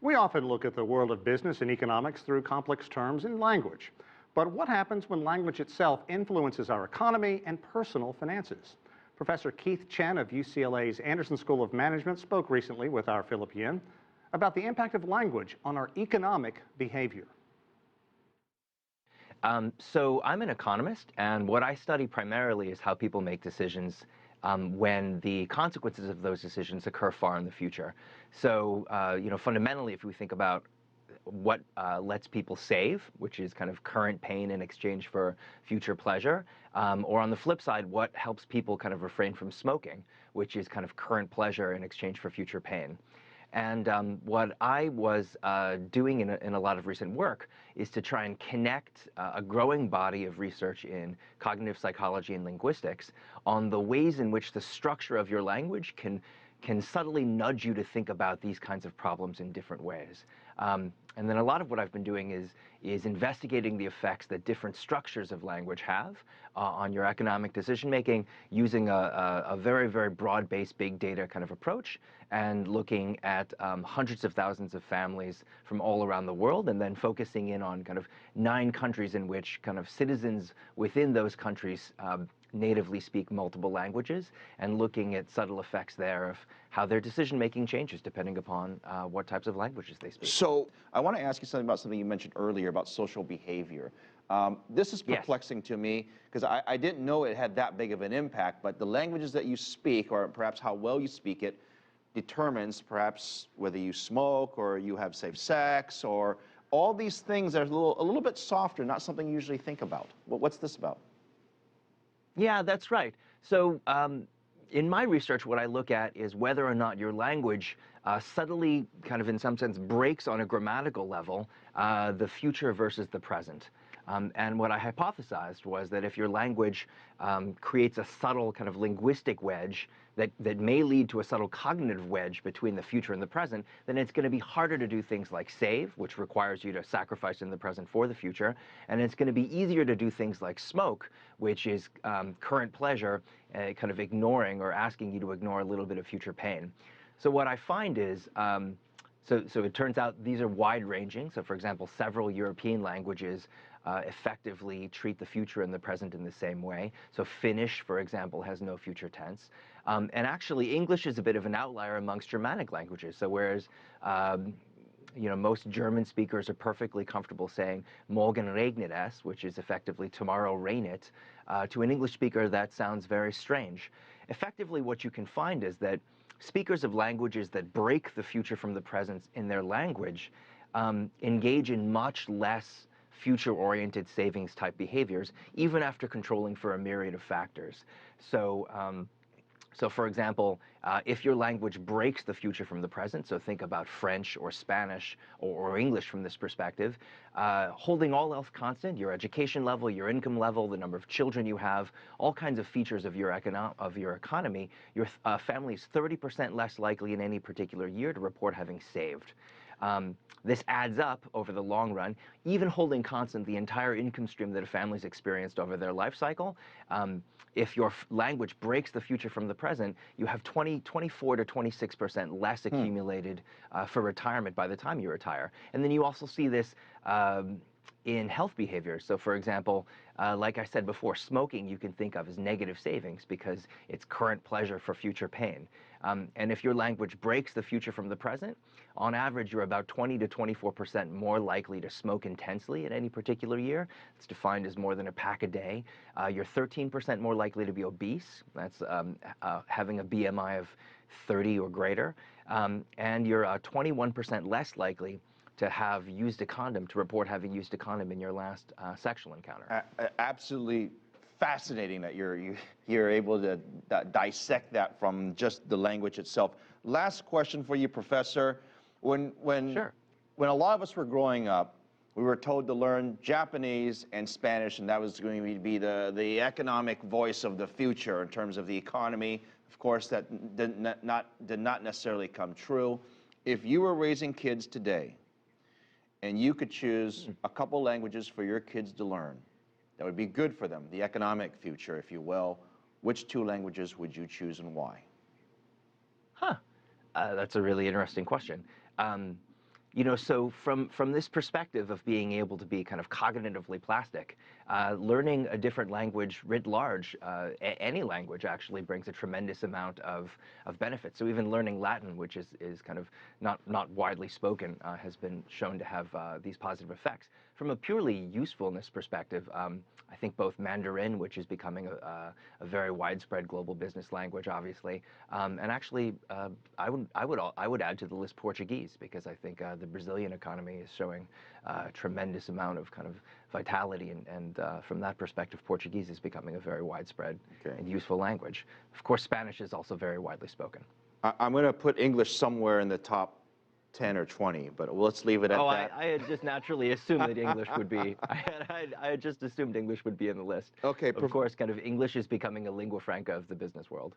We often look at the world of business and economics through complex terms and language. But what happens when language itself influences our economy and personal finances? Professor Keith Chen of UCLA's Anderson School of Management spoke recently with our Philip Yin about the impact of language on our economic behavior. So I'm an economist, and what I study primarily is how people make decisions when the consequences of those decisions occur far in the future. So, fundamentally, if we think about what lets people save, which is kind of current pain in exchange for future pleasure, or on the flip side, what helps people kind of refrain from smoking, which is kind of current pleasure in exchange for future pain. And what I was doing in a lot of recent work is to try and connect a growing body of research in cognitive psychology and linguistics on the ways in which the structure of your language can subtly nudge you to think about these kinds of problems in different ways. And then a lot of what I've been doing is investigating the effects that different structures of language have on your economic decision making using a very, very broad-based big data kind of approach, and looking at hundreds of thousands of families from all around the world, and then focusing in on kind of 9 countries in which kind of citizens within those countries natively speak multiple languages, and looking at subtle effects there of how their decision-making changes depending upon what types of languages they speak. So I want to ask you something about something you mentioned earlier about social behavior. This is perplexing to me because I didn't know it had that big of an impact, but the languages that you speak, or perhaps how well you speak it, determines perhaps whether you smoke or you have safe sex, or all these things that are a little bit softer, not something you usually think about. What's this about? Yeah, that's right. So in my research, what I look at is whether or not your language subtly, kind of in some sense, breaks on a grammatical level the future versus the present. And what I hypothesized was that if your language creates a subtle kind of linguistic wedge that may lead to a subtle cognitive wedge between the future and the present, then it's going to be harder to do things like save, which requires you to sacrifice in the present for the future. And it's going to be easier to do things like smoke, which is current pleasure, kind of ignoring or asking you to ignore a little bit of future pain. So what I find is, so it turns out these are wide-ranging. So for example, several European languages effectively treat the future and the present in the same way. So Finnish, for example, has no future tense. And actually, English is a bit of an outlier amongst Germanic languages. So whereas most German speakers are perfectly comfortable saying "morgen regnet es," which is effectively "tomorrow rain it," to an English speaker that sounds very strange. Effectively, what you can find is that speakers of languages that break the future from the present in their language engage in much less future-oriented savings-type behaviors, even after controlling for a myriad of factors. So for example, if your language breaks the future from the present, so think about French or Spanish or English from this perspective, holding all else constant, your education level, your income level, the number of children you have, all kinds of features of your economy, your family is 30% less likely in any particular year to report having saved. This adds up over the long run, even holding constant the entire income stream that a family's experienced over their life cycle. If your language breaks the future from the present, you have 24 to 26% less accumulated for retirement by the time you retire. And then you also see this in health behaviors. So for example, like I said before, smoking you can think of as negative savings because it's current pleasure for future pain. And if your language breaks the future from the present, on average you're about 20 to 24% more likely to smoke intensely in any particular year. It's defined as more than a pack a day. You're 13% more likely to be obese. That's having a BMI of 30 or greater. And you're 21% less likely to have used a condom, to report having used a condom in your last sexual encounter. Absolutely fascinating that you're able to dissect that from just the language itself. Last question for you, Professor. When a lot of us were growing up, we were told to learn Japanese and Spanish, and that was going to be the economic voice of the future in terms of the economy. Of course, that did not necessarily come true. If you were raising kids today, and you could choose a couple languages for your kids to learn that would be good for them, the economic future, if you will, which 2 languages would you choose and why? That's a really interesting question. So from this perspective of being able to be kind of cognitively plastic, learning a different language writ large, any language actually brings a tremendous amount of benefit. So even learning Latin, which is kind of not widely spoken, has been shown to have these positive effects. From a purely usefulness perspective, I think both Mandarin, which is becoming a very widespread global business language, obviously, and actually, I would add to the list Portuguese, because I think the Brazilian economy is showing a tremendous amount of kind of vitality, and from that perspective, Portuguese is becoming a very widespread and useful language. Of course, Spanish is also very widely spoken. I'm going to put English somewhere in the top 10 or 20, but let's leave it at that. I had just naturally assumed that English would be. I had just assumed English would be in the list. Okay. Of course, kind of English is becoming a lingua franca of the business world.